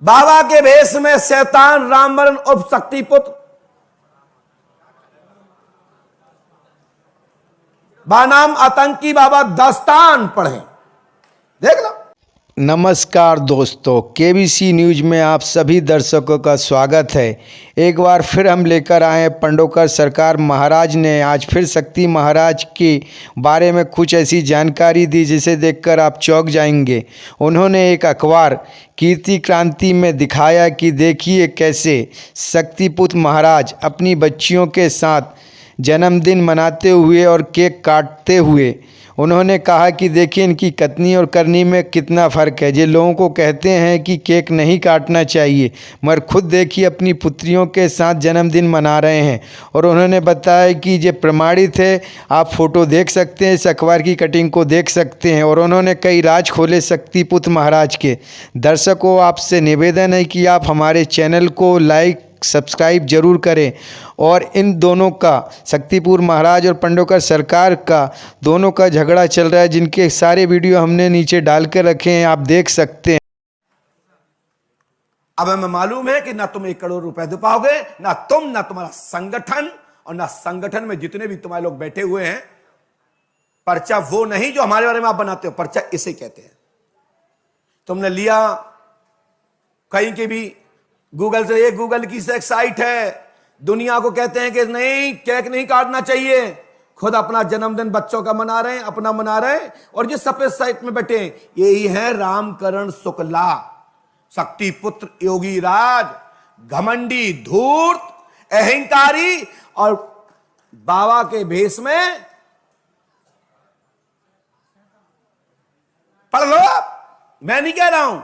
बाबा के भेष में शैतान रामवरण उर्फ शक्तिपुत्र बानाम आतंकी बाबा दास्तान पढ़े। देख लो। नमस्कार दोस्तों, केबीसी न्यूज में आप सभी दर्शकों का स्वागत है। एक बार फिर हम लेकर आए हैं पंडोकर सरकार महाराज ने आज फिर शक्ति महाराज के बारे में कुछ ऐसी जानकारी दी जिसे देखकर आप चौंक जाएंगे। उन्होंने एक अखबार कीर्ति क्रांति में दिखाया कि देखिए कैसे शक्तिपुत्र महाराज अपनी बच्चियों के साथ जन्मदिन मनाते हुए और केक काटते हुए उन्होंने कहा कि देखिए इनकी कथनी और करनी में कितना फ़र्क है। ये लोगों को कहते हैं कि केक नहीं काटना चाहिए, मगर खुद देखिए अपनी पुत्रियों के साथ जन्मदिन मना रहे हैं। और उन्होंने बताया कि ये प्रमाणित है, आप फ़ोटो देख सकते हैं, इस अखबार की कटिंग को देख सकते हैं। और उन्होंने कई राज खोले शक्तिपुत्र महाराज के। दर्शकों, आपसे निवेदन है कि आप हमारे चैनल को लाइक सब्सक्राइब जरूर करें। और इन दोनों का, शक्तिपुत्र महाराज और पंडोकर सरकार का दोनों का झगड़ा चल रहा है, जिनके सारे वीडियो हमने नीचे डाल कर रखे हैं, आप देख सकते हैं। अब हमें मालूम है कि ना तुम 1 करोड़ रुपए दे पाओगे, ना तुम, ना तुम्हारा संगठन, और ना संगठन में जितने भी तुम्हारे लोग बैठे हुए हैं। पर्चा वो नहीं जो हमारे बारे में आप बनाते हो, पर्चा इसे कहते हैं। तुमने लिया कहीं के भी गूगल से, ये गूगल की एक साइट है, दुनिया को कहते हैं कि नहीं, केक नहीं काटना चाहिए, खुद अपना जन्मदिन बच्चों का मना रहे हैं, अपना मना रहे हैं। और जिस सफेद साइट में बैठे हैं, यही है रामकरण शुक्ला, शक्तिपुत्र योगी राज, घमंडी, धूर्त, अहंकारी, और बाबा के भेष में। पढ़ लो, मैं नहीं कह रहा हूं।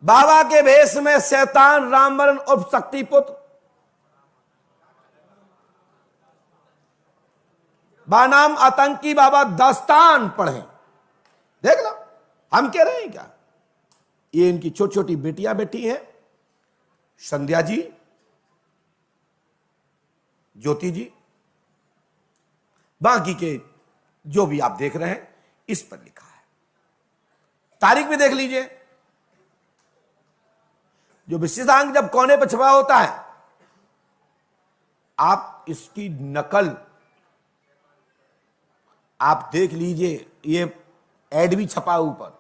बाबा के भेष में शैतान रामवरण उर्फ शक्तिपुत्र बानाम आतंकी बाबा दास्तान पढ़े। देख लो, हम कह रहे हैं क्या? ये इनकी छोटी छोटी बेटियां बैठी हैं, संध्या जी, ज्योति जी, बाकी के जो भी आप देख रहे हैं, इस पर लिखा है। तारीख भी देख लीजिए। जो विशेषांक जब कोने पर छपा होता है, आप इसकी नकल आप देख लीजिए। ये एड भी छपा ऊपर,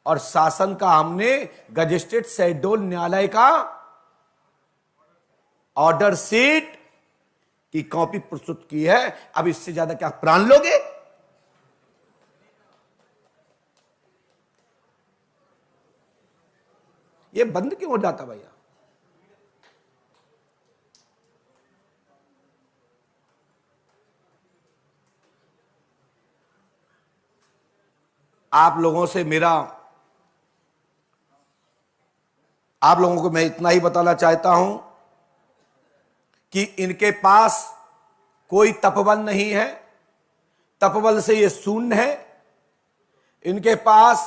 और शासन का हमने गजेस्टेड शेड्यूल न्यायालय का ऑर्डर सीट की कॉपी प्रस्तुत की है। अब इससे ज्यादा क्या प्राण लोगे? ये बंद क्यों हो जाता भैया? आप लोगों को मैं इतना ही बताना चाहता हूं कि इनके पास कोई तपबल नहीं है, तपबल से ये शून्य है। इनके पास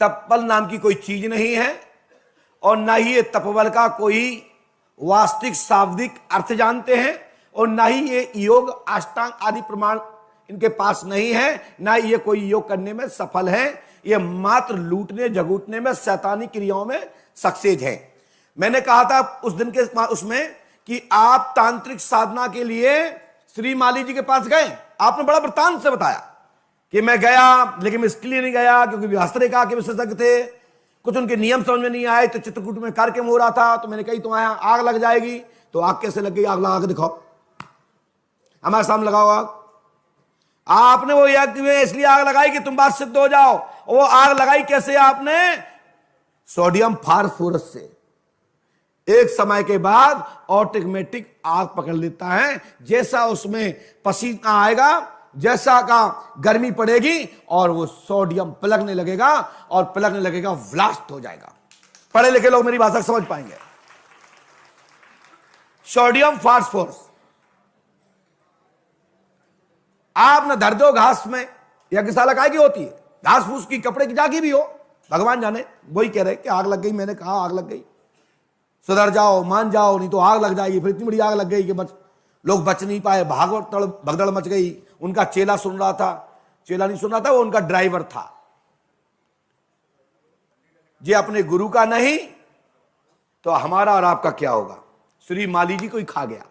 तपबल नाम की कोई चीज नहीं है, और ना ही ये तपबल का कोई वास्तविक शाब्दिक अर्थ जानते हैं, और ना ही ये योग अष्टांग आदि प्रमाण इनके पास नहीं है, ना ये कोई योग करने में सफल है। ये मात्र लूटने झगूटने में, शैतानी क्रियाओं में सक्सेस है। मैंने कहा था उस दिन के उसमें कि आप तांत्रिक साधना के लिए श्री माली जी के पास गए। आपने बड़ा वृत्तांत से बताया कि मैं गया, लेकिन मैं इसके लिए नहीं गया क्योंकि हस्तरेखा के विशेषज्ञ थे, कुछ उनके नियम समझ में नहीं आए, तो चित्रकूट में कार्यक्रम हो रहा था, तो मैंने कही तुम्हारे यहां आग लग जाएगी। तो आग कैसे लग गई? आग लगा के दिखाओ, हमारे सामने लगाओ आग। आपने वो यज्ञ में इसलिए आग लगाई कि तुम बात सिद्ध हो जाओ। वो आग लगाई कैसे आपने? सोडियम फास्फोरस से। एक समय के बाद ऑटोमेटिक आग पकड़ लेता है। जैसा उसमें पसीना आएगा, जैसा का गर्मी पड़ेगी, और वो सोडियम पलकने लगेगा, और पलकने लगेगा, ब्लास्ट हो जाएगा। पढ़े लिखे लोग मेरी भाषा समझ पाएंगे। सोडियम फास्फोरस आप न धर दो घास में, यज्ञशाला काय की होती है, घास फूस की, कपड़े की जागी भी हो, भगवान जाने। वही कह रहे कि आग लग गई। मैंने कहा आग लग गई, सुधर जाओ, मान जाओ, नहीं तो आग लग जाएगी। फिर इतनी बड़ी आग लग गई कि लोग बच नहीं पाए, भगदड़ मच गई। उनका चेला सुन रहा था, चेला नहीं सुन रहा था, वो उनका ड्राइवर था। जे अपने गुरु का नहीं तो हमारा और आपका क्या होगा। श्री माली जी को ही खा गया,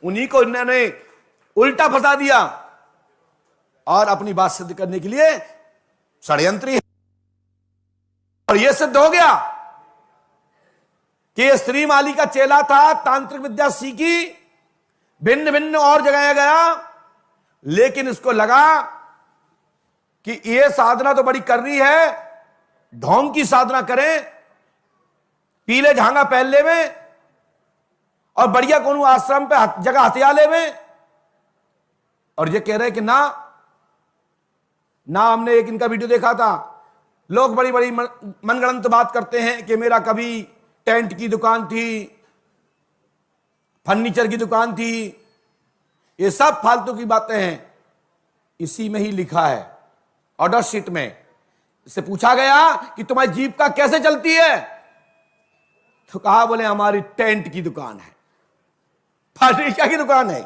उन्हीं को इन्होंने उल्टा फंसा दिया और अपनी बात सिद्ध करने के लिए षड्यंत्री है। और यह सिद्ध हो गया कि श्री माली का चेला था, तांत्रिक विद्या सीखी, भिन्न भिन्न और जगह गया, लेकिन इसको लगा कि यह साधना तो बड़ी कर रही है, ढोंग की साधना करें, पीले झांगा पहले में और बढ़िया कोनो आश्रम पे जगह हथियाले में। और ये कह रहे कि ना, हमने एक इनका वीडियो देखा था, लोग बड़ी बड़ी मनगढ़ंत बात करते हैं कि मेरा कभी टेंट की दुकान थी, फर्नीचर की दुकान थी, ये सब फालतू की बातें हैं। इसी में ही लिखा है ऑर्डर शीट में, इससे पूछा गया कि तुम्हारी जीविका कैसे चलती है, तो कहा बोले हमारी टेंट की दुकान है, फर्नीचर की दुकान है।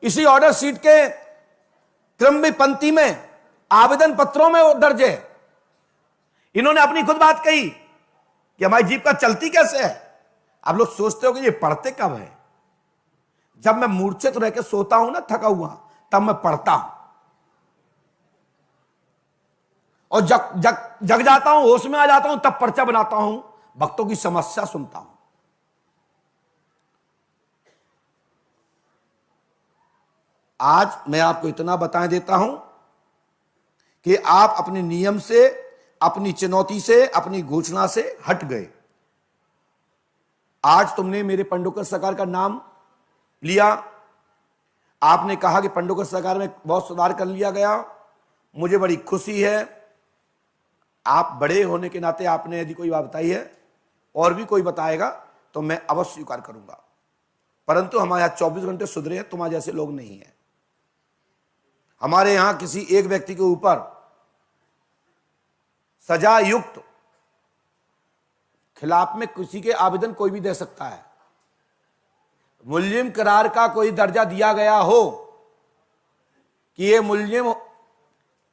इसी ऑर्डर शीट के क्रम पंक्ति में आवेदन पत्रों में वो दर्ज है। इन्होंने अपनी खुद बात कही कि हमारी जीविका चलती कैसे है। आप लोग सोचते हो कि ये पढ़ते कब है? जब मैं मूर्छित रह के सोता हूं ना, थका हुआ, तब मैं पढ़ता हूं, और जग जाता हूं, होश में आ जाता हूं, तब पर्चा बनाता हूं, भक्तों की समस्या सुनता हूं। आज मैं आपको इतना बता देता हूं कि आप अपने नियम से, अपनी चुनौती से, अपनी घोषणा से हट गए। आज तुमने मेरे पंडोकर सरकार का नाम लिया, आपने कहा कि पंडोकर सरकार में बहुत सुधार कर लिया गया, मुझे बड़ी खुशी है। आप बड़े होने के नाते आपने यदि कोई बात बताई है और भी कोई बताएगा तो मैं अवश्य स्वीकार करूंगा, परंतु हमारे यहां 24 घंटे सुधरे हैं, तुम्हारे जैसे लोग नहीं हैं। हमारे यहां किसी एक व्यक्ति के ऊपर सजा युक्त खिलाफ में किसी के आवेदन कोई भी दे सकता है। मुल्जिम करार का कोई दर्जा दिया गया हो कि ये मुल्जिम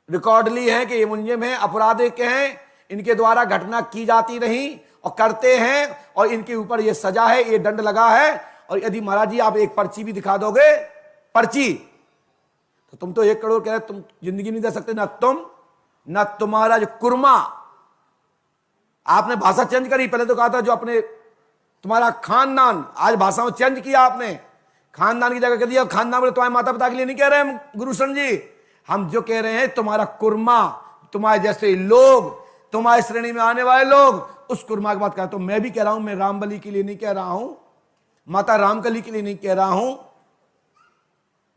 रिकॉर्डली है, कि ये मुल्जिम है, अपराधी के हैं, इनके द्वारा घटना की जाती रही और करते हैं, और इनके ऊपर ये सजा है, ये दंड लगा है, और यदि महाराज जी आप एक पर्ची भी दिखा दोगे, पर्ची, तो तुम तो 1 करोड़ कह रहे, तुम जिंदगी नहीं दे सकते, ना तुम ना तुम्हारा जो कुर्मा। आपने भाषा चेंज करी, पहले तो कहा था जो अपने तुम्हारा खानदान, आज भाषा में चेंज किया आपने, खानदान की जगह कह दिया खानदान, बोले तुम्हारे माता पिता के लिए नहीं कह रहे हम गुरुशन जी, हम जो कह रहे हैं तुम्हारा कुर्मा, तुम्हारे जैसे लोग, तुम्हारी श्रेणी में आने वाले लोग, उस कुर्मा की बात कर। तो मैं भी कह रहा हूं, मैं रामबली के लिए नहीं कह रहा हूं, माता रामकली के लिए नहीं कह रहा हूं,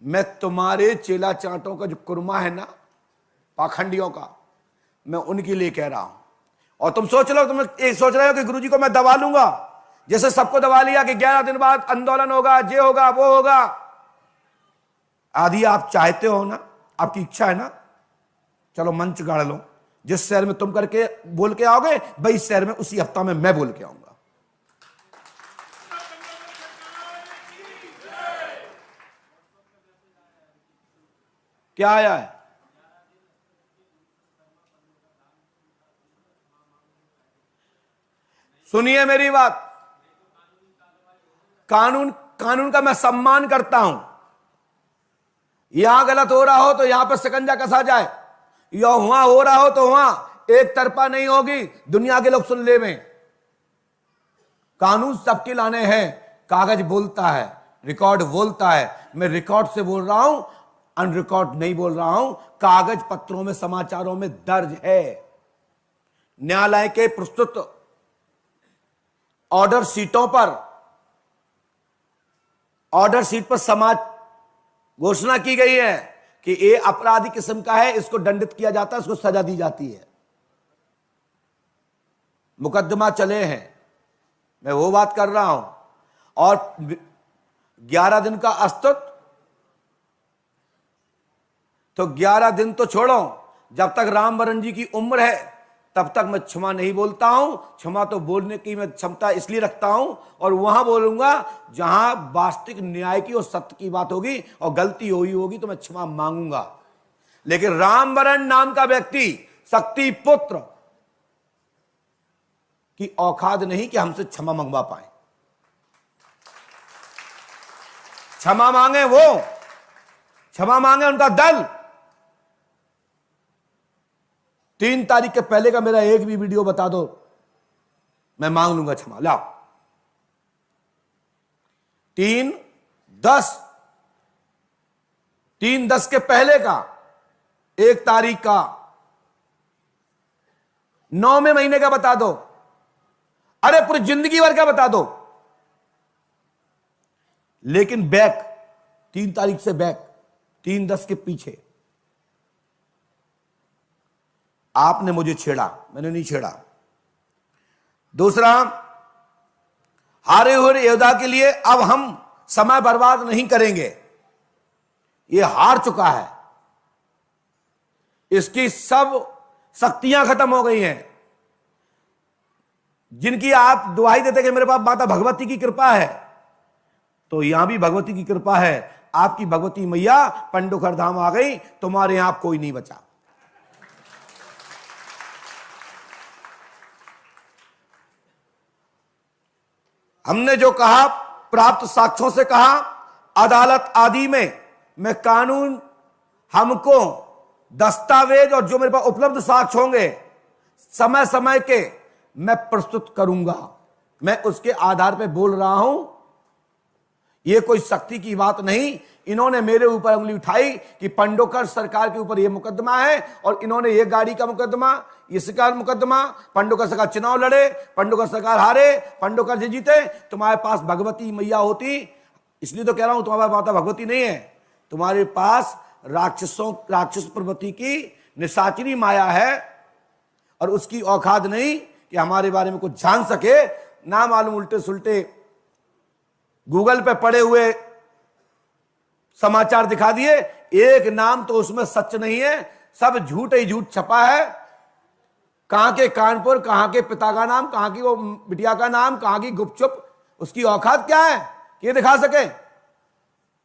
मैं तुम्हारे चेला चांटों का जो कुर्मा है ना, पाखंडियों का, मैं उनके लिए कह रहा हूं। और तुम सोच लो, तुम एक सोच रहे हो कि गुरुजी को मैं दबा लूंगा, जैसे सबको दबा लिया कि 11 दिन बाद आंदोलन होगा, ये होगा, वो होगा। आदि आप चाहते हो ना, आपकी इच्छा है ना, चलो मंच गाड़ लो, जिस शहर में तुम करके बोल के आओगे, वही शहर में उसी हफ्ता में मैं बोल के आऊंगा। क्या आया है? सुनिए मेरी बात, कानून का मैं सम्मान करता हूं। यहां गलत हो रहा हो तो यहां पर शिकंजा कसा जाए, या वहां हो रहा हो तो वहां एक तरफा नहीं होगी, दुनिया के लोग सुन ले में। कानून सबके लाने हैं, कागज बोलता है, रिकॉर्ड बोलता है। मैं रिकॉर्ड से बोल रहा हूं, अनरिकॉर्ड नहीं बोल रहा हूं। कागज पत्रों में, समाचारों में दर्ज है। न्यायालय के प्रस्तुत ऑर्डर शीटों पर, ऑर्डर शीट पर समाज घोषणा की गई है कि ये अपराधी किस्म का है, इसको दंडित किया जाता है, इसको सजा दी जाती है। मुकदमा चले हैं, मैं वो बात कर रहा हूं। और 11 दिन का अस्तित्व, तो 11 दिन तो छोड़ो, जब तक रामवरण जी की उम्र है तब तक मैं क्षमा नहीं बोलता हूं। क्षमा तो बोलने की मैं क्षमता इसलिए रखता हूं, और वहां बोलूंगा जहां वास्तविक न्याय की और सत्य की बात होगी, और गलती हुई होगी तो मैं क्षमा मांगूंगा। लेकिन रामवरण नाम का व्यक्ति, शक्ति पुत्र, की औकात नहीं कि हमसे क्षमा मंगवा पाए। क्षमा मांगे वो, क्षमा मांगे उनका दल। 3 तारीख के पहले का मेरा एक भी वीडियो बता दो, मैं मांग लूंगा क्षमा। लाओ 3/10 के पहले का, 1 तारीख का, 9वें महीने का बता दो, अरे पूरी जिंदगी भर का बता दो। लेकिन बैक 3 तारीख से बैक 3/10 के पीछे आपने मुझे छेड़ा, मैंने नहीं छेड़ा। दूसरा, हारे हुए योद्धा के लिए अब हम समय बर्बाद नहीं करेंगे। यह हार चुका है, इसकी सब शक्तियां खत्म हो गई हैं। जिनकी आप दुहाई देते कि मेरे पास माता भगवती की कृपा है, तो यहां भी भगवती की कृपा है। आपकी भगवती मैया पंडोकर धाम आ गई, तुम्हारे यहां कोई नहीं बचा। हमने जो कहा, प्राप्त साक्ष्यों से कहा, अदालत आदि में मैं कानून, हमको दस्तावेज और जो मेरे पास उपलब्ध साक्ष्य होंगे समय समय के मैं प्रस्तुत करूंगा। मैं उसके आधार पर बोल रहा हूं, यह कोई शक्ति की बात नहीं। इन्होंने मेरे ऊपर उंगली उठाई कि पंडोकर सरकार के ऊपर यह मुकदमा है, और इन्होंने ये गाड़ी का मुकदमा, इसका मुकदमा, पंडोकर सरकार चुनाव लड़े, पंडोकर सरकार हारे, पंडोकर जी जीते। तुम्हारे पास भगवती मैया होती, इसलिए तो कह रहा हूं तुम्हारे माता भगवती नहीं है, तुम्हारे पास राक्षस प्रवृत्ति की निशाचरी माया है, और उसकी औकात नहीं कि हमारे बारे में कुछ जान सके। ना मालूम उल्टे सुल्टे गूगल पे पड़े हुए समाचार दिखा दिए, एक नाम तो उसमें सच नहीं है, सब झूठ ही झूठ छपा है। कहां के कानपुर, कहां के पिता का नाम, कहां की वो बिटिया का नाम, कहां की गुपचुप, उसकी औकात क्या है कि ये दिखा सके।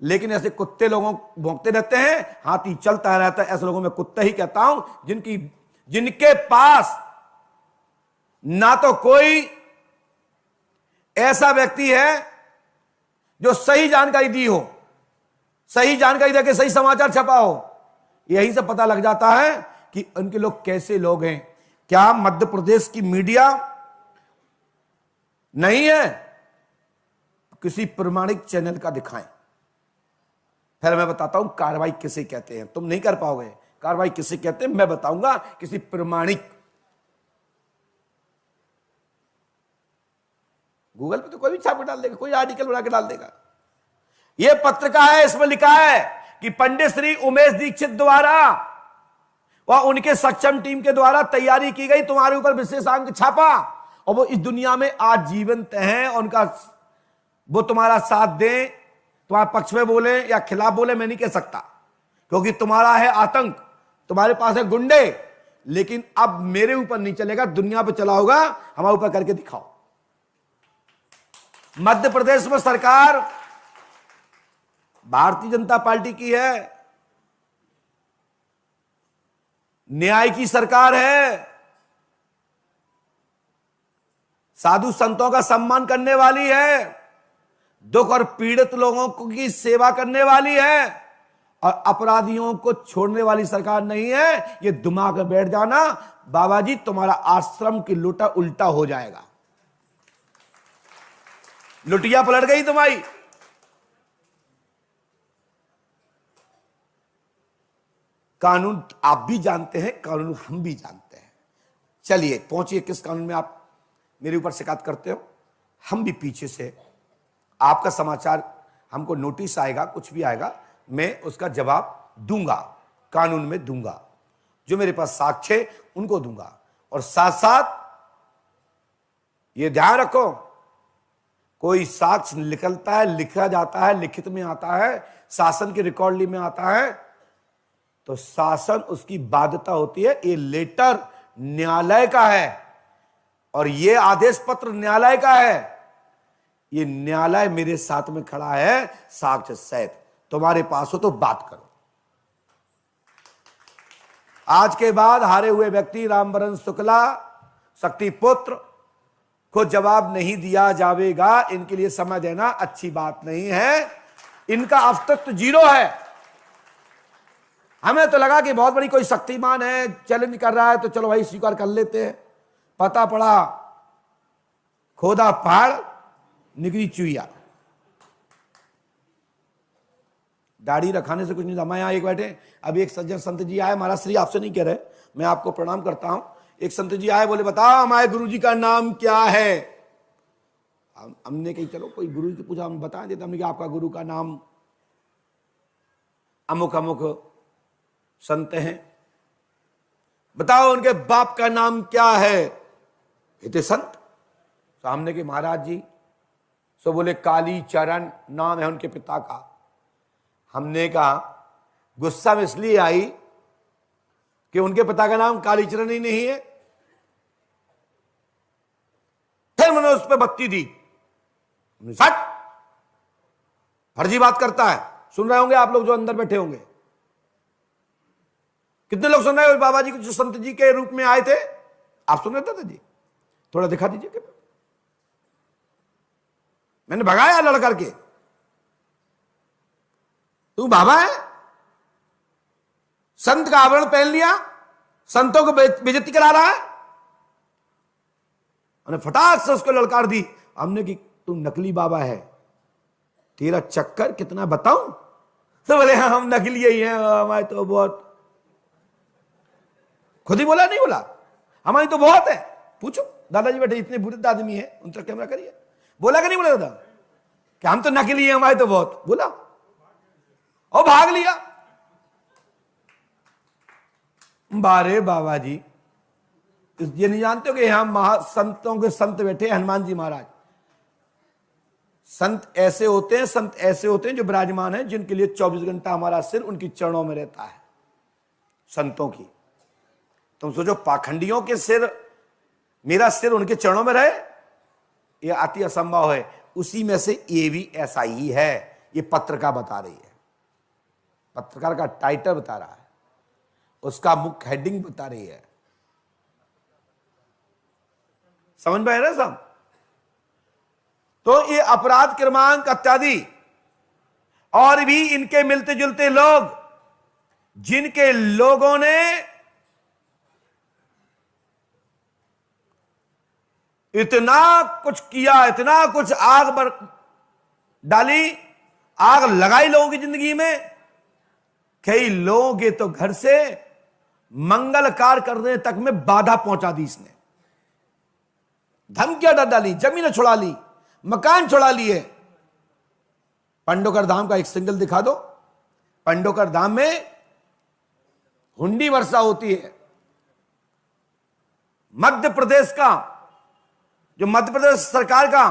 लेकिन ऐसे कुत्ते लोगों भौंकते रहते हैं, हाथी चलता रहता है। ऐसे लोगों में कुत्ते ही कहता हूं, जिनके पास ना तो कोई ऐसा व्यक्ति है जो सही जानकारी दी हो, सही जानकारी देके सही समाचार छपा हो। यहीं से पता लग जाता है कि उनके लोग कैसे लोग हैं। क्या मध्य प्रदेश की मीडिया नहीं है? किसी प्रमाणिक चैनल का दिखाएं, फिर मैं बताता हूं कार्रवाई किसे कहते हैं। तुम नहीं कर पाओगे। कार्रवाई किसे कहते हैं मैं बताऊंगा, किसी प्रमाणिक। गूगल पे तो कोई भी छाप के डाल देगा, कोई आर्टिकल बना के डाल देगा। यह पत्रिका है, इसमें लिखा है कि पंडित श्री उमेश दीक्षित द्वारा व उनके सक्षम टीम के द्वारा तैयारी की गई तुम्हारे ऊपर विशेषांक छापा, और वो इस दुनिया में आज जीवंत हैं। उनका वो तुम्हारा साथ दें, तुम्हारे पक्ष में बोले या खिलाफ बोले, मैं नहीं कह सकता, क्योंकि तुम्हारा है आतंक, तुम्हारे पास है गुंडे। लेकिन अब मेरे ऊपर नहीं चलेगा, दुनिया पे चला होगा, हमारे ऊपर करके दिखाओ। मध्य प्रदेश में सरकार भारतीय जनता पार्टी की है, न्याय की सरकार है, साधु संतों का सम्मान करने वाली है, दुख और पीड़ित लोगों की सेवा करने वाली है, और अपराधियों को छोड़ने वाली सरकार नहीं है। ये दिमाग में बैठ जाना, बाबा जी तुम्हारा आश्रम की लुटा उल्टा हो जाएगा। लुटिया पलट गई तुम्हारी। कानून आप भी जानते हैं, कानून हम भी जानते हैं। चलिए पहुंचिए, किस कानून में आप मेरे ऊपर शिकायत करते हो। हम भी पीछे से आपका समाचार, हमको नोटिस आएगा, कुछ भी आएगा, मैं उसका जवाब दूंगा, कानून में दूंगा। जो मेरे पास साक्ष्य उनको दूंगा। और साथ साथ ये ध्यान रखो, कोई साक्ष्य निकलता है, लिखा जाता है, लिखित में आता है, शासन की रिकॉर्ड में आता है, तो शासन उसकी बाध्यता होती है। ये लेटर न्यायालय का है और ये आदेश पत्र न्यायालय का है। ये न्यायालय मेरे साथ में खड़ा है साक्ष्य सहित। तुम्हारे पास हो तो बात करो। आज के बाद हारे हुए व्यक्ति रामवरण शुक्ला, शक्ति पुत्र, को जवाब नहीं दिया जाएगा, इनके लिए समय देना अच्छी बात नहीं है। इनका अस्तित्व जीरो है। हमें तो लगा कि बहुत बड़ी कोई शक्तिमान है, चैलेंज कर रहा है, तो चलो भाई स्वीकार कर लेते हैं। पता पड़ा खोदा पहाड़ निकली चुईया। दाढ़ी रखाने से कुछ नहीं। हमारे यहां एक बैठे, अभी एक सज्जन संत जी आए, महाराज श्री आपसे नहीं कह रहे, मैं आपको प्रणाम करता हूं। एक संत जी आए, बोले बताओ हमारे गुरु जी का नाम क्या है। हमने कही चलो कोई गुरु की पूछा, हम बता देते। हमने कहा आपका गुरु का नाम अमुक अमुक संत हैं, बताओ उनके बाप का नाम क्या है। इतने संत सामने के महाराज जी सो बोले काली चरण नाम है उनके पिता का। हमने कहा गुस्सा में इसलिए आई कि उनके पिता का नाम कालीचरण ही नहीं है। फिर मैंने उस पर बत्ती दी, सट फर्जी बात करता है। सुन रहे होंगे आप लोग जो अंदर बैठे होंगे, कितने लोग सुन रहे हो? बाबा जी जो संत जी के रूप में आए थे, आप सुन रहे थे जी? थोड़ा दिखा दीजिए। मैंने भगाया लड़ करके, तू बाबा है, संत का आवरण पहन लिया, संतों को बेइज्जती करा रहा है। मैंने फटाक से उसको ललकार दी। हमने कि तू नकली बाबा है, तेरा चक्कर कितना बताऊं? तो बोले हाँ हम नकली ही हैं, हमारे तो बहुत। खुद ही बोला नहीं बोला, हमारी तो बहुत है। पूछो दादाजी बैठे, इतने बुरे आदमी है, उन तक कैमरा करिए। बोला कि नहीं बोला दादा कि हम तो नकली हैं, हमारे तो बहुत? बोला और भाग लिया। बारे बाबा जी ये नहीं जानते हो कि यहां महासंतों के संत बैठे, हनुमान जी महाराज। संत ऐसे होते हैं, संत ऐसे होते हैं जो विराजमान हैं, जिनके लिए 24 घंटा हमारा सिर उनकी चरणों में रहता है। संतों की तुम सोचो, पाखंडियों के सिर, मेरा सिर उनके चरणों में रहे, यह अति असंभव है। उसी में से ये भी ऐसा ही है। ये पत्रकार बता रही है, पत्रकार का टाइटल बता रहा है, उसका मुख्य हेडिंग बता रही है। समझ में आ रहा है सब? तो ये अपराध क्रमांक इत्यादि और भी इनके मिलते जुलते लोग, जिनके लोगों ने इतना कुछ किया, इतना कुछ आग डाली, आग लगाई लोगों की जिंदगी में। कई लोगों के तो घर से मंगल कार्य करने तक में बाधा पहुंचा दी इसने। धमकियां डाली, जमीनें छुड़ा ली, मकान छुड़ा लिए। पंडोकर धाम का एक सिंगल दिखा दो। पंडोकर धाम में हुंडी वर्षा होती है। मध्य प्रदेश का, जो मध्य प्रदेश सरकार का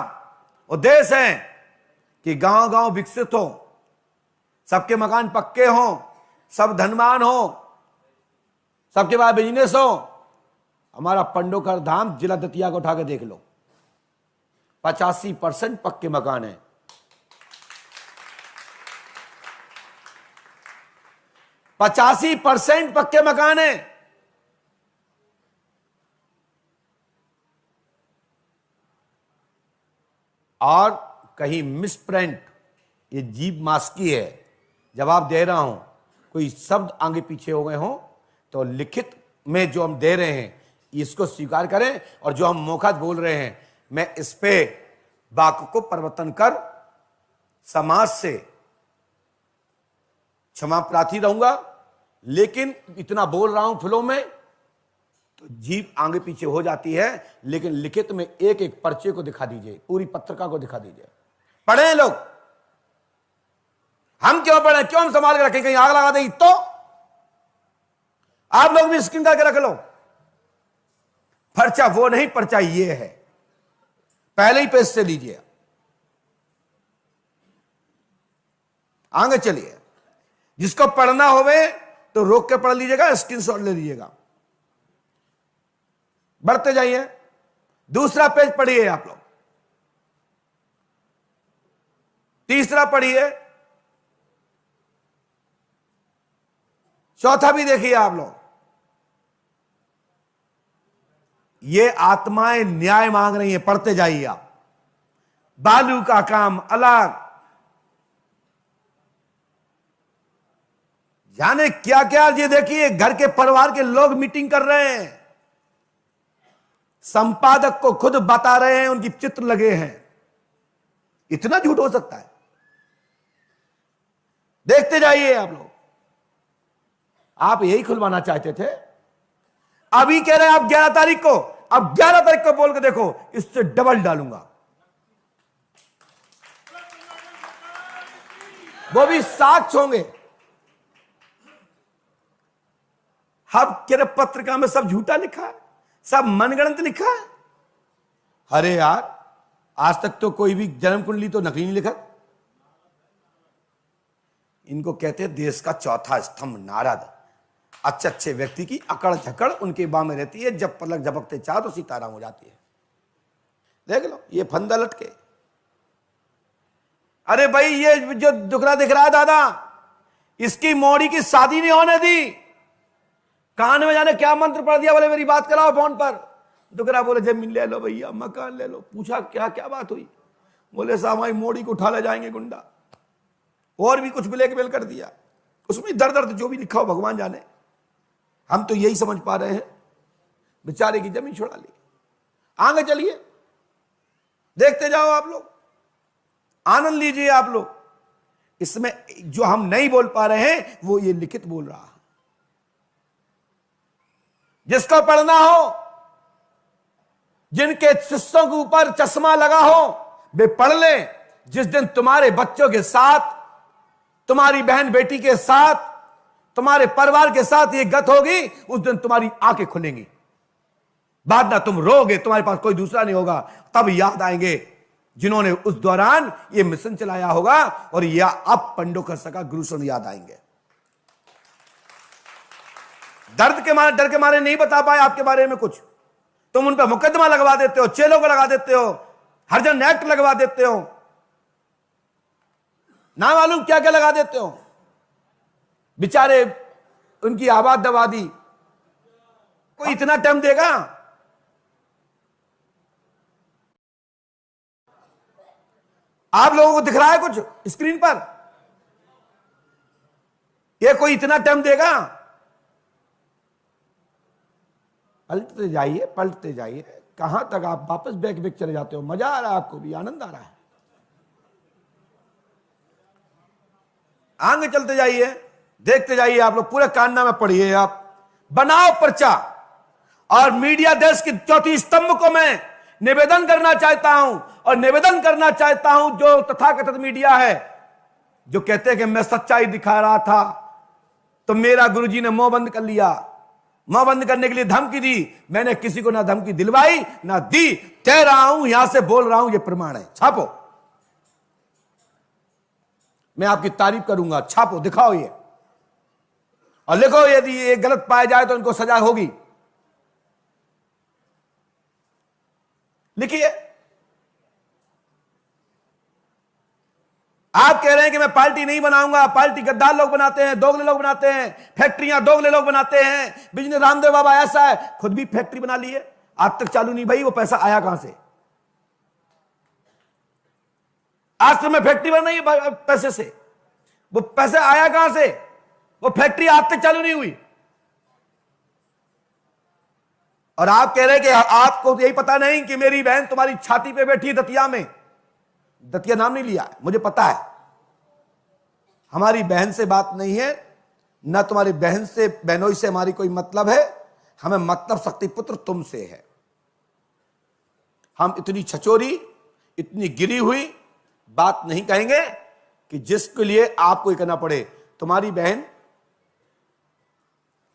उद्देश्य है कि गांव गांव विकसित हो, सबके मकान पक्के हो, सब धनवान हो, सबके पास बिजनेस हो। हमारा पंडोकर धाम जिला दतिया को उठा के देख लो, 85% पक्के मकान है। 85% पक्के मकान है। और कहीं मिसप्रिंट, ये जीभ मास्की है। जवाब दे रहा हूं, कोई शब्द आगे पीछे हो गए हो तो लिखित में जो हम दे रहे हैं इसको स्वीकार करें, और जो हम मौखा बोल रहे हैं मैं इस पे वाक्य को परिवर्तन कर समाज से क्षमा प्रार्थी रहूंगा। लेकिन इतना बोल रहा हूं फ्लो में तो जीभ आगे पीछे हो जाती है। लेकिन लिखित में एक एक पर्चे को दिखा दीजिए, पूरी पत्रिका को दिखा दीजिए। पढ़े लोग, हम क्यों पढ़े, क्यों हम संभाल के रखें, कहीं आग लगा दें तो? आप लोग भी स्क्रीन करके रख लो। पर्चा वो नहीं, पर्चा ये है, पहले ही पेज से लीजिए। आगे चलिए, जिसको पढ़ना होवे तो रोक के पढ़ लीजिएगा, स्क्रीनशॉट ले लीजिएगा। बढ़ते जाइए, दूसरा पेज पढ़िए आप लोग, तीसरा पढ़िए, चौथा भी देखिए आप लोग। ये आत्माएं न्याय मांग रही हैं, पढ़ते जाइए आप। बालू का काम अलग, जाने क्या क्या। ये देखिए घर के परिवार के लोग मीटिंग कर रहे हैं, संपादक को खुद बता रहे हैं, उनकी चित्र लगे हैं। इतना झूठ हो सकता है? देखते जाइए आप लोग। आप यही खुलवाना चाहते थे, अभी कह रहे हैं आप 11 तारीख को। अब 11 तारीख को बोल के देखो, इससे डबल डालूंगा, वो भी साक्ष्य होंगे। अब कह पत्रिका में सब झूठा लिखा है, सब मनगढ़ंत लिखा है। अरे यार, आज तक तो कोई भी जन्म कुंडली तो नकली नहीं लिखा। इनको कहते हैं देश का चौथा स्तंभ नारद। अच्छे अच्छे व्यक्ति की अकड़ झकड़ उनके बाह में रहती है, जब पलक झपकते चाह तो सीताराम हो जाती है। देख लो ये फंदा लटके। अरे भाई, ये जो दुखड़ा दिख रहा है दादा, इसकी मोड़ी की शादी नहीं होने दी। कान में जाने क्या मंत्र पढ़ दिया, बोले मेरी बात कराओ फोन पर। दुखड़ा बोले जमीन ले लो भैया, मकान ले लो। पूछा क्या क्या बात हुई, बोले साहब हमारी मोड़ी को उठा ले जाएंगे गुंडा। और भी कुछ ब्लैकमेल कर दिया, उसमें दर्द दर्द जो भी लिखा हो भगवान जाने। हम तो यही समझ पा रहे हैं, बेचारे की जमीन छुड़ा ली। आगे चलिए, देखते जाओ आप लोग, आनंद लीजिए आप लोग। इसमें जो हम नहीं बोल पा रहे हैं वो ये लिखित बोल रहा है। जिसको पढ़ना हो, जिनके शिष्यों के ऊपर चश्मा लगा हो, वे पढ़ लें। जिस दिन तुम्हारे बच्चों के साथ, तुम्हारी बहन बेटी के साथ, तुम्हारे परिवार के साथ ये गत होगी, उस दिन तुम्हारी आंखें खुलेंगी। बाद ना तुम रोगे, तुम्हारे पास कोई दूसरा नहीं होगा। तब याद आएंगे जिन्होंने उस दौरान ये मिशन चलाया होगा, और या अब पंडोकर सका गुरुशरण याद आएंगे। दर्द के मारे, डर के मारे नहीं बता पाए आपके बारे में कुछ, तुम उन पर मुकदमा लगवा देते हो, चेलों को लगा देते हो, हरजन एक्ट लगवा देते हो, ना मालूम क्या क्या लगा देते हो। बेचारे उनकी आबाद दबा दी। कोई इतना टाइम देगा? आप लोगों को दिख रहा है कुछ स्क्रीन पर? ये कोई इतना टाइम देगा? पलटते जाइए, पलटते जाइए। कहां तक आप वापस बैक बैक चले जाते हो? मजा आ रहा है आपको भी, आनंद आ रहा है। आगे चलते जाइए, देखते जाइए आप लोग। पूरे कानना में पढ़िए आप। बनाओ पर्चा। और मीडिया देश की चौथी स्तंभ को मैं निवेदन करना चाहता हूं, और निवेदन करना चाहता हूं जो तथाकथित मीडिया है, जो कहते हैं कि मैं सच्चाई दिखा रहा था तो मेरा गुरुजी ने मुंह बंद कर लिया। मुंह बंद करने के लिए धमकी दी। मैंने किसी को ना धमकी दिलवाई ना दी। कह रहा हूं, यहां से बोल रहा हूं, ये प्रमाण है। छापो, मैं आपकी तारीफ करूंगा। छापो, दिखाओ ये, और लिखो यदि ये गलत पाया जाए तो इनको सजा होगी। लिखिए। आप कह रहे हैं कि मैं पार्टी नहीं बनाऊंगा। पार्टी गद्दार लोग बनाते हैं, दोगले लोग बनाते हैं, फैक्ट्रियां दोगले लोग बनाते हैं। बिजनेस रामदेव बाबा ऐसा है, खुद भी फैक्ट्री बना ली है, आज तक चालू नहीं भाई। वो पैसा आया कहां से? आज तो मैं फैक्ट्री बन रही है पैसे से, वो पैसे आया कहां से? वो फैक्ट्री आज तक चालू नहीं हुई। और आप कह रहे हैं कि आपको यही पता नहीं कि मेरी बहन तुम्हारी छाती पे बैठी है दतिया में। दतिया नाम नहीं लिया, मुझे पता है। हमारी बहन से बात नहीं है, ना तुम्हारी बहन से, बहनोई से हमारी कोई मतलब है। हमें मतलब शक्तिपुत्र तुमसे है। हम इतनी छचोरी, इतनी गिरी हुई बात नहीं कहेंगे कि जिसके लिए आपको करना पड़े। तुम्हारी बहन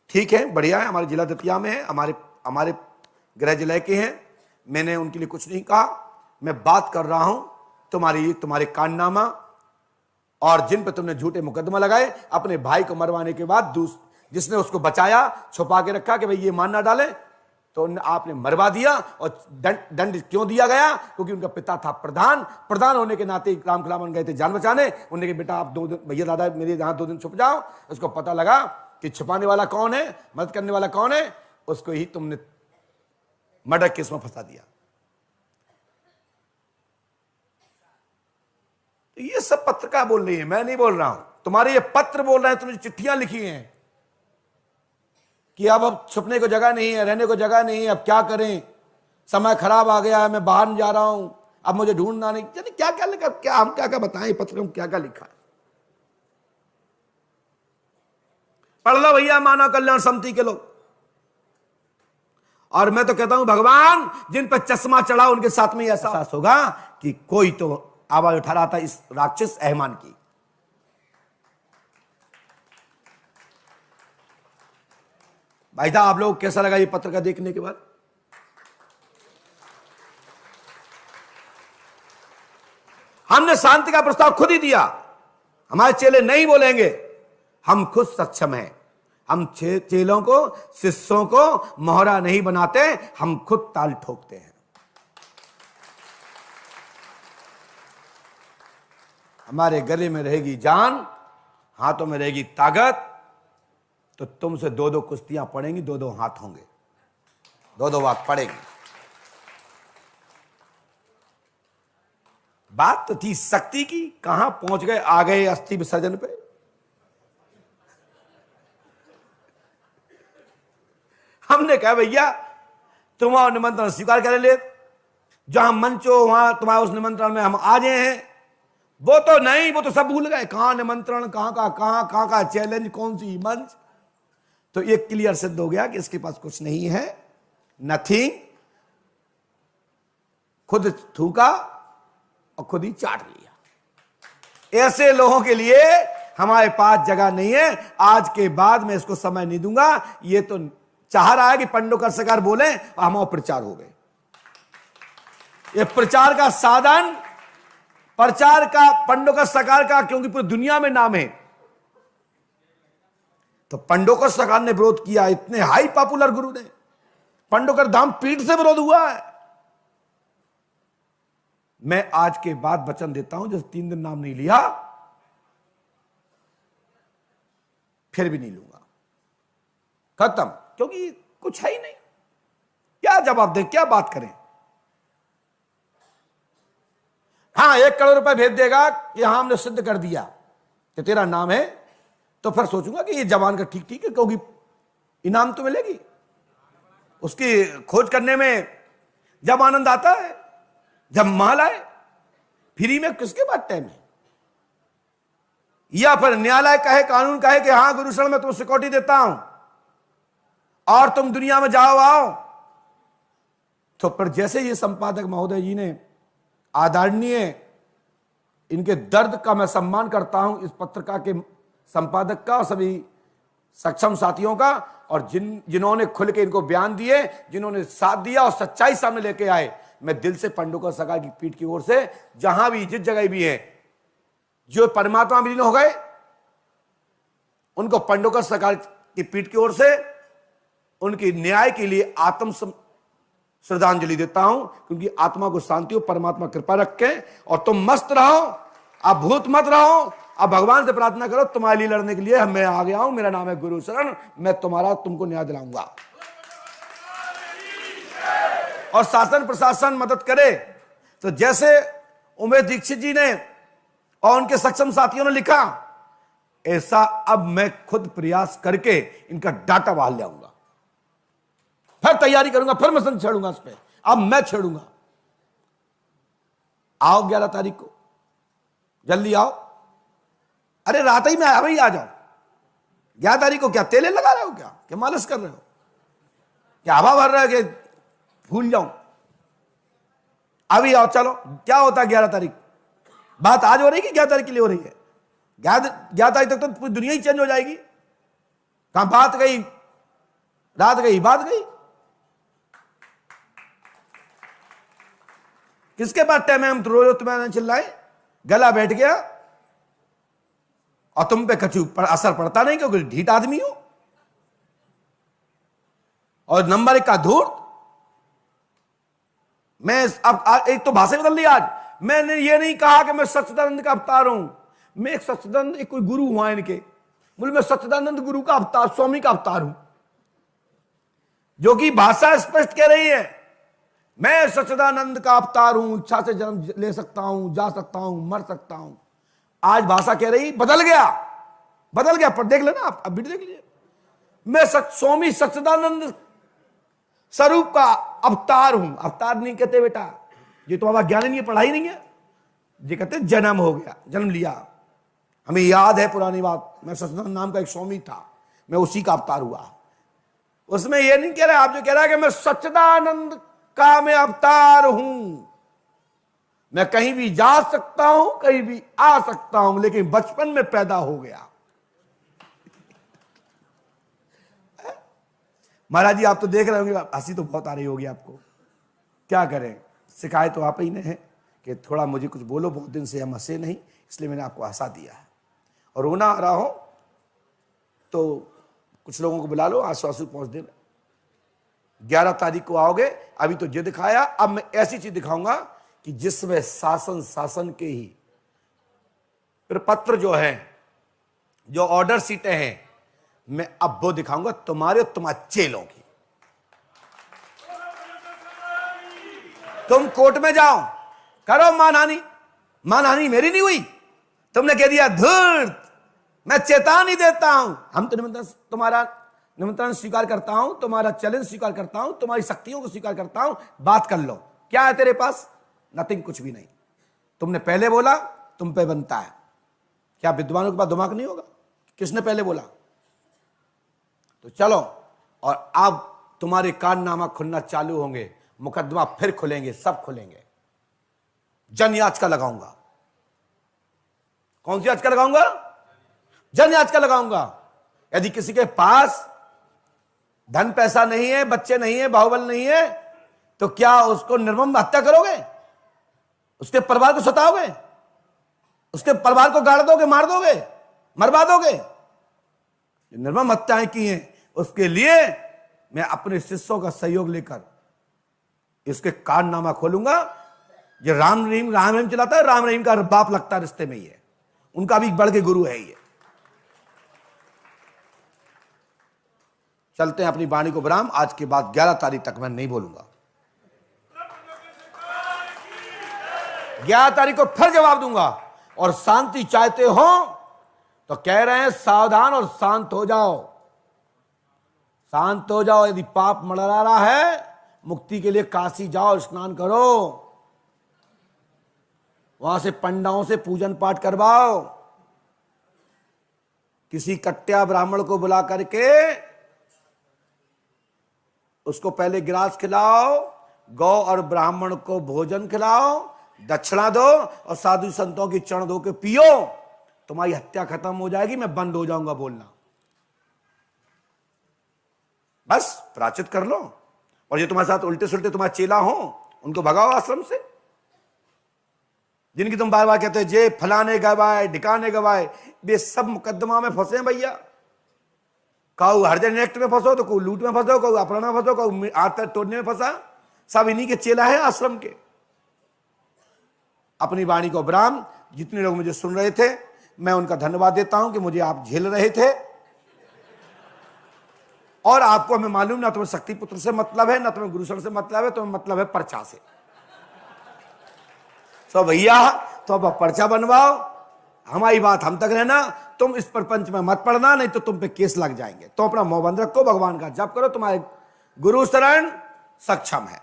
ठीक है, बढ़िया है, हमारे जिला दतिया में है, हमारे गृह जिले के हैं। मैंने उनके लिए कुछ नहीं कहा। मैं बात कर रहा हूं तुम्हारे कांडनामा, और जिन पे तुमने झूठे मुकदमा लगाए। अपने भाई को मरवाने के बाद जिसने उसको बचाया, छुपा के रखा कि भाई ये मान ना डाले, तो आपने मरवा दिया। और दंड क्यों दिया गया? क्योंकि उनका पिता था प्रधान होने के नाते राम खिलावन गए थे जान बचाने। उन्होंने कहा बेटा आप 2 दिन, भैया दादा मेरे यहां 2 दिन छुप जाओ। उसको पता लगा कि छुपाने वाला कौन है, मदद करने वाला कौन है, उसको ही तुमने मर्डर केस में फंसा दिया। तो ये सब पत्रकार बोल रही है, मैं नहीं बोल रहा हूं, तुम्हारे ये पत्र बोल रहे हैं, तुमने चिट्ठियां लिखी हैं कि अब छुपने को जगह नहीं है, रहने को जगह नहीं है, अब क्या करें, समय खराब आ गया है, मैं बाहर जा रहा हूं, अब मुझे ढूंढना नहीं, यानी क्या क्या लिखा, क्या हम क्या क्या बताएं पत्र में क्या क्या लिखा है। पढ़ लो भैया मानव कल्याण समिति के लोग। और मैं तो कहता हूं भगवान जिन पर चश्मा चढ़ा उनके साथ में ऐसा एहसास होगा कि कोई तो आवाज उठा रहा था इस राक्षस ऐमान की। भाई साहब आप लोग कैसा लगा ये पत्र का देखने के बाद? हमने शांति का प्रस्ताव खुद ही दिया, हमारे चेले नहीं बोलेंगे, हम खुद सक्षम हैं। हम चेलों को शिष्यों को मोहरा नहीं बनाते, हम खुद ताल ठोकते हैं। हमारे गले में रहेगी जान, हाथों में रहेगी ताकत, तो तुमसे दो दो कुश्तियां पड़ेंगी, दो दो हाथ होंगे, दो दो बात पड़ेगी। बात तो थी शक्ति की, कहां पहुंच गए, आ गए अस्थि विसर्जन पे। हमने कहा भैया तुम्हारा निमंत्रण स्वीकार कर ले, जहां मंच हो वहां तुम्हारे उस निमंत्रण में हम आ जाए हैं। वो तो नहीं, वो तो सब भूल गए, कहां निमंत्रण, कहां का चैलेंज, कौन सी मंच। तो ये क्लियर सिद्ध हो गया कि इसके पास कुछ नहीं है, नथिंग। खुद थूका और खुद ही चाट लिया। ऐसे लोगों के लिए हमारे पास जगह नहीं है। आज के बाद मैं इसको समय नहीं दूंगा। ये तो चाह रहा है कि पंडोकर सरकार बोले और हमारा प्रचार हो गए। ये प्रचार का साधन, प्रचार का पंडोकर सरकार का, क्योंकि पूरी दुनिया में नाम है। तो पंडोकर सरकार ने विरोध किया, इतने हाई पॉपुलर गुरु ने, पंडोकर धाम पीठ से विरोध हुआ है। मैं आज के बाद वचन देता हूं, जैसे 3 दिन नाम नहीं लिया फिर भी नहीं लूंगा, खत्म। क्योंकि कुछ है ही नहीं, क्या जवाब दें, क्या बात करें। हाँ 1 करोड़ रुपए भेज देगा कि हाँ हमने सिद्ध कर दिया कि तेरा नाम है, तो फिर सोचूंगा कि ये जवान का ठीक है, क्योंकि इनाम तो मिलेगी। उसकी खोज करने में जब आनंद आता है, जब माल आए, फ्री में किसके पास टाइम है। या फिर न्यायालय कहे, कानून कहे कि हाँ गुरुशरण मैं तुम्हें सिक्योरिटी देता हूं और तुम दुनिया में जाओ आओ। तो पर जैसे ये संपादक महोदय जी ने, आदरणीय, इनके दर्द का मैं सम्मान करता हूं, इस पत्रिका के संपादक का और सभी सक्षम साथियों का, और जिन्होंने खुल के इनको बयान दिए, जिन्होंने साथ दिया और सच्चाई सामने लेके आए। मैं दिल से पंडोकर सरकार की पीठ की ओर से, जहां भी जिस जगह भी है, जो परमात्मा विलीन हो गए, उनको पंडोकर सरकार की पीठ की ओर से उनकी न्याय के लिए आत्म श्रद्धांजलि देता हूं। क्योंकि आत्मा को शांति हो, परमात्मा कृपा रखे, और तुम मस्त रहो, आप भूत मत रहो। अब भगवान से प्रार्थना करो, तुम्हारे लिए लड़ने के लिए मैं आ गया हूं, मेरा नाम है गुरु शरण, मैं तुमको न्याय दिलाऊंगा। और शासन प्रशासन मदद करे। तो जैसे उमेश दीक्षित जी ने और उनके सक्षम साथियों ने लिखा, ऐसा अब मैं खुद प्रयास करके इनका डाटा बाहर ले आऊंगा, फिर तैयारी करूंगा, फिर मैं छेड़ूंगा उस पर। अब मैं छेड़ूंगा। आओ 11 तारीख को, जल्दी आओ। अरे रात ही में अभी आ जाओ। 11 तारीख को क्या तेले लगा रहे हो, क्या मालिश कर रहे हो, क्या हवा भर रहे हो कि भूल जाऊं। अभी आओ, चलो। क्या होता है 11 तारीख? बात आज हो रही है कि 11 तारीख के लिए हो रही है? 11 तारीख तक तो पूरी दुनिया ही चेंज हो जाएगी। कहां बात गई, रात गई, बात गई। किसके पास टाइम है? हम तो रोज तुम्हें चिल्लाए, गला बैठ गया और तुम पे कछु असर पड़ता नहीं, क्योंकि ढीठ आदमी हो। और नंबर 1 का धूर्त। मैं अब एक तो भाषा बदल ली आज। मैंने ये नहीं कहा कि मैं सच्चिदानंद का अवतार हूं। मैं एक सच्चिदानंद, एक कोई गुरु हुआ इनके, बोले मैं सच्चिदानंद गुरु का अवतार, स्वामी का अवतार हूं, जो कि भाषा स्पष्ट कह रही है मैं सच्चिदानंद का अवतार हूं, इच्छा से जन्म ले सकता हूं, जा सकता हूं, मर सकता हूं। आज भाषा कह रही बदल गया, बदल गया। पर देख लेना आप, अब वीडियो देख लीजिए। मैं स्वामी सच्चिदानंद स्वरूप का अवतार हूं। अवतार नहीं कहते बेटा, ये तो हमारा ज्ञान नहीं है, पढ़ाई नहीं है। ये कहते जन्म हो गया, जन्म लिया। हमें याद है पुरानी बात, मैं सच्चिदानंद नाम का एक स्वामी था, मैं उसी का अवतार हुआ। उसमें यह नहीं कह रहा, आप जो कह रहा है कि मैं सच्चिदानंद का मैं अवतार हूं, मैं कहीं भी जा सकता हूं, कहीं भी आ सकता हूं, लेकिन बचपन में पैदा हो गया। महाराज जी आप तो देख रहे होंगे, हंसी तो बहुत आ रही होगी आपको। क्या करें, शिकायत तो आप ही ने है कि थोड़ा मुझे कुछ बोलो, बहुत दिन से हम हंसे नहीं, इसलिए मैंने आपको हंसा दिया है। और रोना आ रहा हो तो कुछ लोगों को बुला लो, आंसू पहुंच देना। 11 तारीख को आओगे, अभी तो ये दिखाया, अब मैं ऐसी चीज दिखाऊंगा कि जिसमें शासन के ही प्रपत्र जो है, जो ऑर्डर सीटें हैं, मैं अब वो दिखाऊंगा तुम्हारे और तुम्हारे चेलों की। तुम कोर्ट में जाओ, करो मानहानि। मानहानि मेरी नहीं हुई, तुमने कह दिया धूर्त, मैं चेतावनी देता हूं। हम तो निमंत्रण, तुम्हारा निमंत्रण स्वीकार करता हूं, तुम्हारा चैलेंज स्वीकार करता हूं, तुम्हारी शक्तियों को स्वीकार करता हूं। बात कर लो, क्या है तेरे पास? नथिंग, कुछ भी नहीं। तुमने पहले बोला, तुम पे बनता है। क्या विद्वानों के पास दिमाग नहीं होगा? किसने पहले बोला? तो चलो, और अब तुम्हारे कारनामा खुलना चालू होंगे, मुकदमा फिर खुलेंगे, सब खुलेंगे। जन याचिका लगाऊंगा। कौन सी याचिका लगाऊंगा? जन याचिका लगाऊंगा। यदि किसी के पास धन पैसा नहीं है, बच्चे नहीं है, बाहुबल नहीं है, तो क्या उसको निर्मम हत्या करोगे? उसके परिवार को सताओगे? उसके परिवार को गाड़ दोगे, मार दोगे, मरवा दोगे? निर्मम हत्याएं की हैं, उसके लिए मैं अपने शिष्यों का सहयोग लेकर इसके कारनामा खोलूंगा। ये राम रहीम चलाता है, राम रहीम का बाप लगता है रिश्ते में ही है, उनका भी बड़ के गुरु है ये। चलते हैं अपनी वाणी को विराम। आज के बाद 11 तारीख तक मैं नहीं बोलूंगा। 11 तारीख को फिर जवाब दूंगा। और शांति चाहते हो तो कह रहे हैं सावधान और शांत हो जाओ, शांत हो जाओ। यदि पाप मंडरा रहा है, मुक्ति के लिए काशी जाओ, स्नान करो, वहां से पंडाओं से पूजन पाठ करवाओ, किसी कट्या ब्राह्मण को बुला करके उसको पहले ग्रास खिलाओ, गौ और ब्राह्मण को भोजन खिलाओ, दक्षिणा दो और साधु संतों की चरण धो के पियो। तुम्हारी हत्या खत्म हो जाएगी, मैं बंद हो जाऊंगा बोलना। बस प्राचित कर लो। और जो तुम्हारे साथ उल्टे सुलटे तुम्हारे चेला हो, उनको भगाओ आश्रम से, जिनकी तुम बार बार कहते हो जे फलाने गवाए, ढिकाने गवाए, वे सब मुकदमा में फंसे हैं भैया। काऊ हरजन एक्ट में फंसो, तो कोई लूट में फंसो, कोई अपहरण में फंसो, कोई हाथ तोड़ने में फंसा, सब इन्हीं के चेला है आश्रम के। अपनी वाणी को विराम। जितने लोग मुझे सुन रहे थे, मैं उनका धन्यवाद देता हूं कि मुझे आप झेल रहे थे। और आपको हमें मालूम, ना तुम्हें शक्ति पुत्र से मतलब है, ना तुम्हें गुरुशरण से मतलब है, तुम्हें मतलब है पर्चा से। तो भैया, तो अब पर्चा बनवाओ, हमारी बात हम तक रहना, तुम इस प्रपंच में मत पड़ना, नहीं तो तुम पे केस लग जाएंगे। तो अपना मुंह बंद रखो, भगवान का जप करो, तुम्हारे गुरु शरण सक्षम है।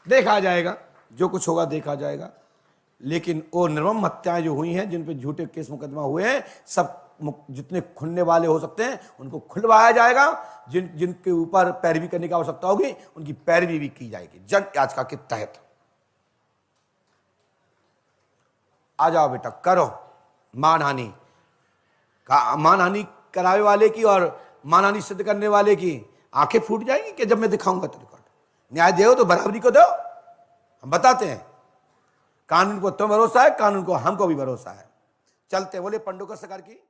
देखा जाएगा, जो कुछ होगा देखा जाएगा। लेकिन वो निर्मम हत्याएं जो हुई हैं, जिन पे झूठे केस मुकदमा हुए हैं, सब जितने खुलने वाले हो सकते हैं उनको खुलवाया जाएगा। जिनके ऊपर पैरवी करने की आवश्यकता होगी, उनकी पैरवी भी की जाएगी जन याचिका के तहत। आ जाओ बेटा, करो मानहानि का, मानहानि करावे वाले की और मानहानि सिद्ध करने वाले की आंखें फूट जाएंगी कि जब मैं दिखाऊंगा तो रिकॉर्ड। न्याय दो तो बराबरी को दो, हम बताते हैं। कानून को तो भरोसा है, कानून को हमको भी भरोसा है। चलते बोले पंडोकर सरकार की।